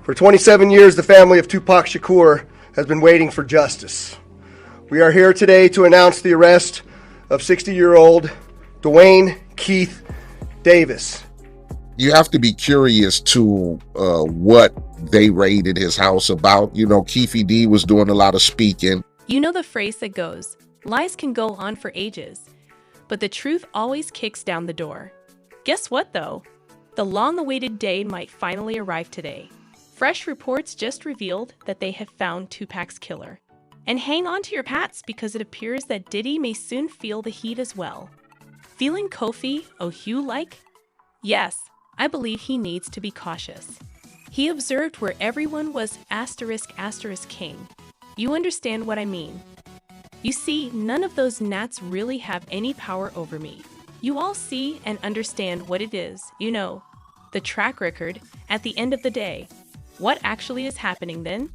For 27 years, the family of Tupac Shakur has been waiting for justice. We are here today to announce the arrest of 60-year-old Dwayne Keith Davis. You have to be curious to what they raided his house about. You know, Keefy D was doing a lot of speaking. You know the phrase that goes, lies can go on for ages, but the truth always kicks down the door. Guess what, though? The long-awaited day might finally arrive today. Fresh reports just revealed that they have found 2Pac's killer. And hang on to your hats because it appears that Diddy may soon feel the heat as well. Feeling Kofi O'Hue-like? Yes, I believe he needs to be cautious. He observed where everyone was *** king. You understand what I mean. You see, none of those gnats really have any power over me. You all see and understand what it is, you know, the track record at the end of the day. What actually is happening then?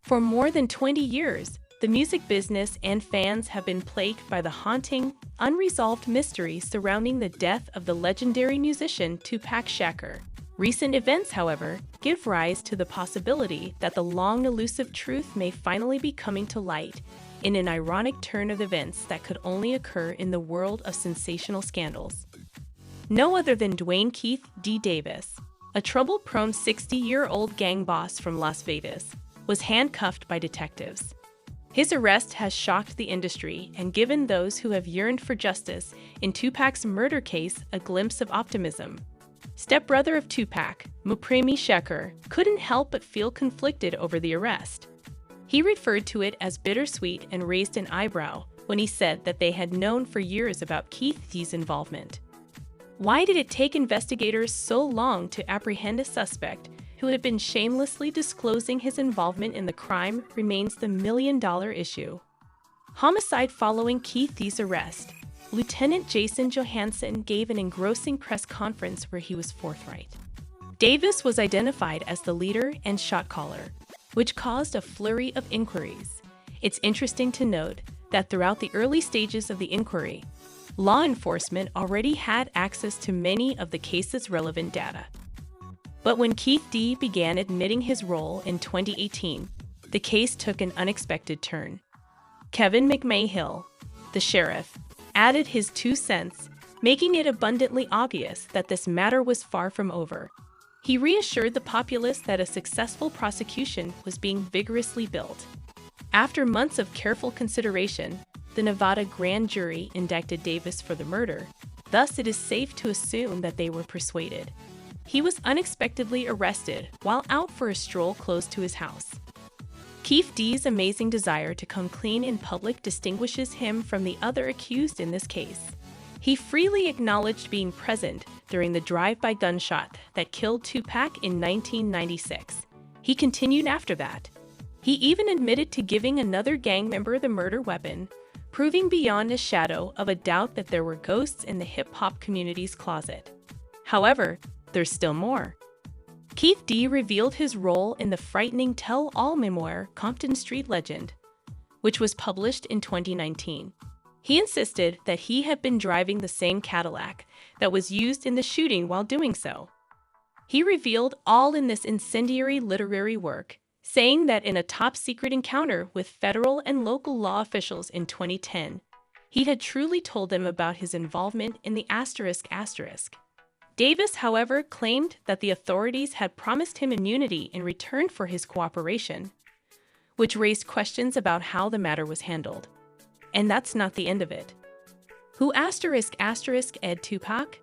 For more than 20 years, the music business and fans have been plagued by the haunting, unresolved mystery surrounding the death of the legendary musician Tupac Shakur. Recent events, however, give rise to the possibility that the long-elusive truth may finally be coming to light in an ironic turn of events that could only occur in the world of sensational scandals. No other than Dwayne Keith D. Davis, a trouble-prone 60-year-old gang boss from Las Vegas, was handcuffed by detectives. His arrest has shocked the industry and given those who have yearned for justice in Tupac's murder case a glimpse of optimism. Stepbrother of Tupac, Mupremi Shakur, couldn't help but feel conflicted over the arrest. He referred to it as bittersweet and raised an eyebrow when he said that they had known for years about Keith D's involvement. Why did it take investigators so long to apprehend a suspect who had been shamelessly disclosing his involvement in the crime remains the million-dollar issue. Homicide following Keith D's arrest, Lieutenant Jason Johansson gave an engrossing press conference where he was forthright. Davis was identified as the leader and shot caller, which caused a flurry of inquiries. It's interesting to note that throughout the early stages of the inquiry, law enforcement already had access to many of the case's relevant data. But when Keith D began admitting his role in 2018, the case took an unexpected turn. Kevin McMahill, the sheriff, added his 2 cents, making it abundantly obvious that this matter was far from over. He reassured the populace that a successful prosecution was being vigorously built. After months of careful consideration, the Nevada grand jury indicted Davis for the murder. Thus, it is safe to assume that they were persuaded. He was unexpectedly arrested while out for a stroll close to his house. Keith D's amazing desire to come clean in public distinguishes him from the other accused in this case. He freely acknowledged being present during the drive-by gunshot that killed Tupac in 1996. He continued after that. He even admitted to giving another gang member the murder weapon, proving beyond a shadow of a doubt that there were ghosts in the hip-hop community's closet. However, there's still more. Keith D revealed his role in the frightening tell-all memoir Compton Street Legend, which was published in 2019. He insisted that he had been driving the same Cadillac that was used in the shooting while doing so. He revealed all in this incendiary literary work, saying that in a top-secret encounter with federal and local law officials in 2010, he had truly told them about his involvement in the ***. Davis, however, claimed that the authorities had promised him immunity in return for his cooperation, which raised questions about how the matter was handled. And that's not the end of it. Who ***ed Tupac?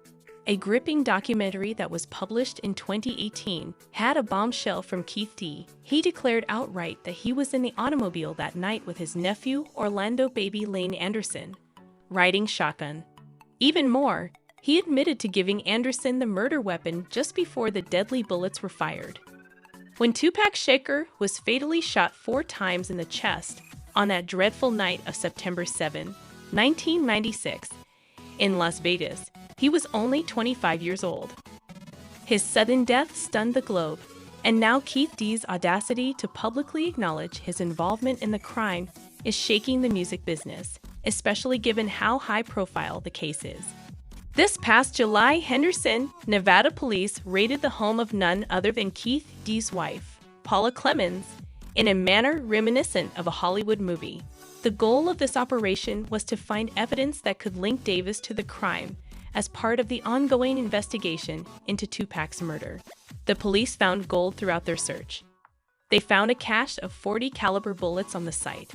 A gripping documentary that was published in 2018 had a bombshell from Keith D. He declared outright that he was in the automobile that night with his nephew, Orlando Baby Lane Anderson, riding shotgun. Even more, he admitted to giving Anderson the murder weapon just before the deadly bullets were fired. When Tupac Shakur was fatally shot 4 times in the chest on that dreadful night of September 7, 1996, in Las Vegas, he was only 25 years old. His sudden death stunned the globe, and now Keith D's audacity to publicly acknowledge his involvement in the crime is shaking the music business, especially given how high-profile the case is. This past July, Henderson, Nevada police raided the home of none other than Keith D's wife, Paula Clemens, in a manner reminiscent of a Hollywood movie. The goal of this operation was to find evidence that could link Davis to the crime as part of the ongoing investigation into 2Pac's murder. The police found gold throughout their search. They found a cache of .40 caliber bullets on the site,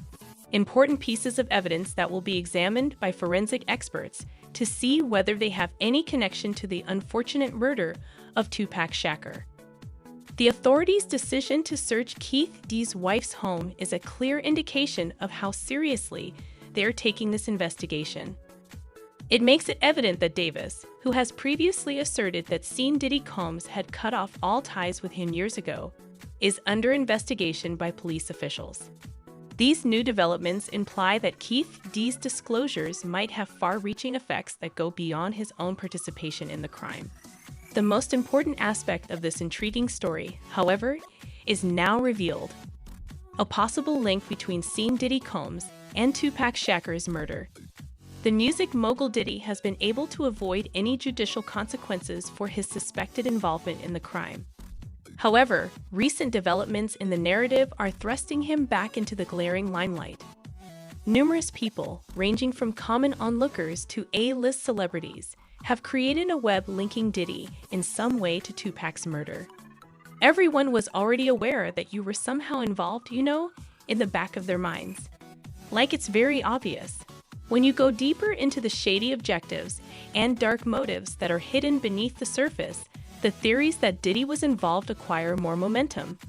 important pieces of evidence that will be examined by forensic experts to see whether they have any connection to the unfortunate murder of Tupac Shakur. The authorities' decision to search Keith D's wife's home is a clear indication of how seriously they are taking this investigation. It makes it evident that Davis, who has previously asserted that Sean Diddy Combs had cut off all ties with him years ago, is under investigation by police officials. These new developments imply that Keith D's disclosures might have far-reaching effects that go beyond his own participation in the crime. The most important aspect of this intriguing story, however, is now revealed: a possible link between Sean Diddy Combs and Tupac Shakur's murder. The music mogul Diddy has been able to avoid any judicial consequences for his suspected involvement in the crime. However, recent developments in the narrative are thrusting him back into the glaring limelight. Numerous people, ranging from common onlookers to A-list celebrities, have created a web linking Diddy in some way to Tupac's murder. Everyone was already aware that you were somehow involved, in the back of their minds. Like it's very obvious. When you go deeper into the shady objectives and dark motives that are hidden beneath the surface, the theories that Diddy was involved acquire more momentum.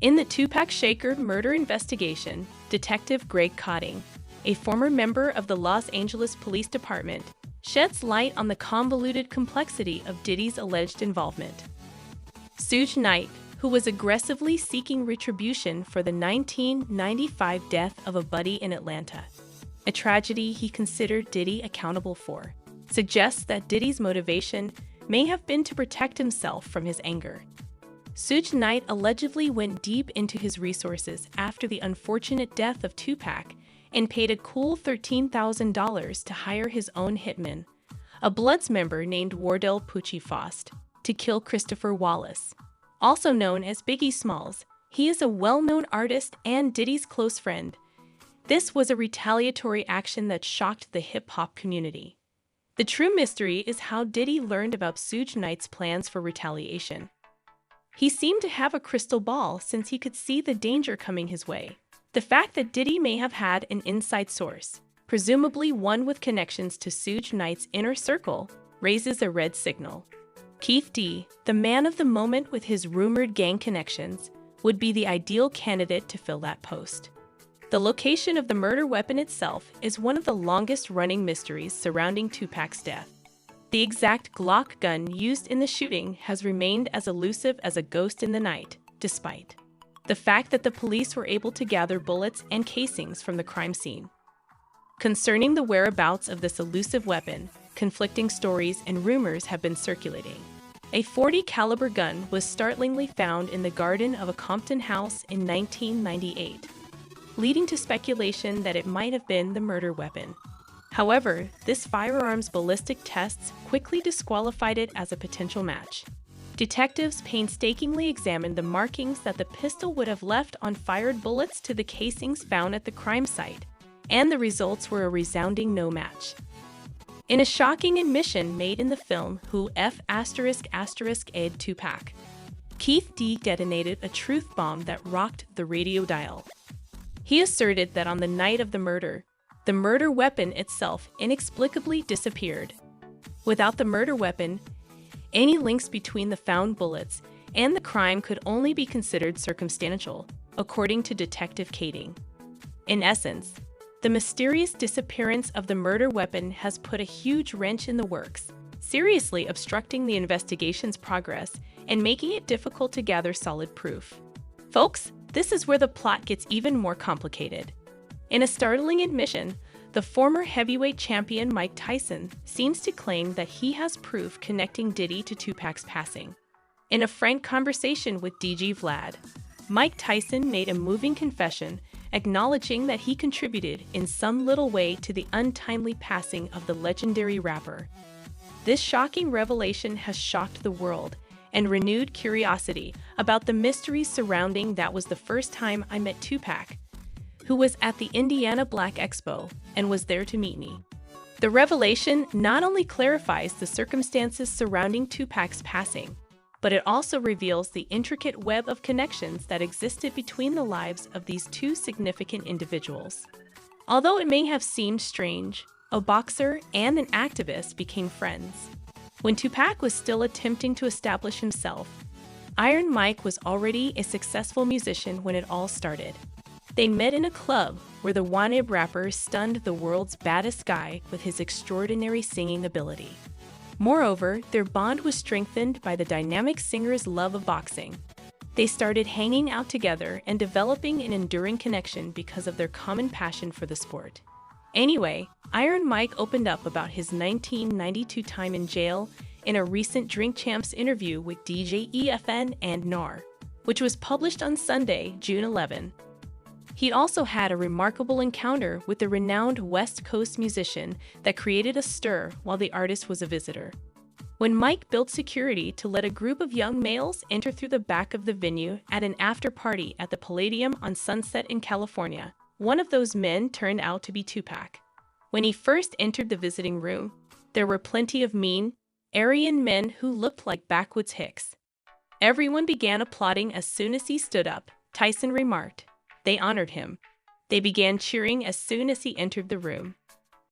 In the Tupac Shakur murder investigation, Detective Greg Cotting, a former member of the Los Angeles Police Department, sheds light on the convoluted complexity of Diddy's alleged involvement. Suge Knight, who was aggressively seeking retribution for the 1995 death of a buddy in Atlanta, a tragedy he considered Diddy accountable for, suggests that Diddy's motivation may have been to protect himself from his anger. Suge Knight allegedly went deep into his resources after the unfortunate death of Tupac and paid a cool $13,000 to hire his own hitman, a Bloods member named Wardell Pucci Faust, to kill Christopher Wallace. Also known as Biggie Smalls, he is a well-known artist and Diddy's close friend. This was a retaliatory action that shocked the hip-hop community. The true mystery is how Diddy learned about Suge Knight's plans for retaliation. He seemed to have a crystal ball since he could see the danger coming his way. The fact that Diddy may have had an inside source, presumably one with connections to Suge Knight's inner circle, raises a red signal. Keith D, the man of the moment with his rumored gang connections, would be the ideal candidate to fill that post. The location of the murder weapon itself is one of the longest-running mysteries surrounding Tupac's death. The exact Glock gun used in the shooting has remained as elusive as a ghost in the night, despite the fact that the police were able to gather bullets and casings from the crime scene. Concerning the whereabouts of this elusive weapon, conflicting stories and rumors have been circulating. A .40 caliber gun was startlingly found in the garden of a Compton house in 1998. Leading to speculation that it might have been the murder weapon. However, this firearm's ballistic tests quickly disqualified it as a potential match. Detectives painstakingly examined the markings that the pistol would have left on fired bullets to the casings found at the crime site, and the results were a resounding no match. In a shocking admission made in the film Who F***ed Tupac, Keith D detonated a truth bomb that rocked the radio dial. He asserted that on the night of the murder weapon itself inexplicably disappeared. Without the murder weapon, any links between the found bullets and the crime could only be considered circumstantial, according to Detective Kading. In essence, the mysterious disappearance of the murder weapon has put a huge wrench in the works, seriously obstructing the investigation's progress and making it difficult to gather solid proof. Folks, this is where the plot gets even more complicated. In a startling admission, the former heavyweight champion Mike Tyson seems to claim that he has proof connecting Diddy to Tupac's passing. In a frank conversation with DG Vlad, Mike Tyson made a moving confession, acknowledging that he contributed in some little way to the untimely passing of the legendary rapper. This shocking revelation has shocked the world and renewed curiosity about the mysteries surrounding that was the first time I met Tupac, who was at the Indiana Black Expo and was there to meet me. The revelation not only clarifies the circumstances surrounding Tupac's passing, but it also reveals the intricate web of connections that existed between the lives of these two significant individuals. Although it may have seemed strange, a boxer and an activist became friends. When Tupac was still attempting to establish himself, Iron Mike was already a successful musician when it all started. They met in a club where the wanted rapper stunned the world's baddest guy with his extraordinary singing ability. Moreover, their bond was strengthened by the dynamic singer's love of boxing. They started hanging out together and developing an enduring connection because of their common passion for the sport. Anyway, Iron Mike opened up about his 1992 time in jail in a recent Drink Champs interview with DJ EFN and NAR, which was published on Sunday, June 11. He also had a remarkable encounter with the renowned West Coast musician that created a stir while the artist was a visitor. When Mike built security to let a group of young males enter through the back of the venue at an after-party at the Palladium on Sunset in California, one of those men turned out to be Tupac. When he first entered the visiting room, there were plenty of mean, Aryan men who looked like backwoods hicks. Everyone began applauding as soon as he stood up, Tyson remarked. They honored him. They began cheering as soon as he entered the room.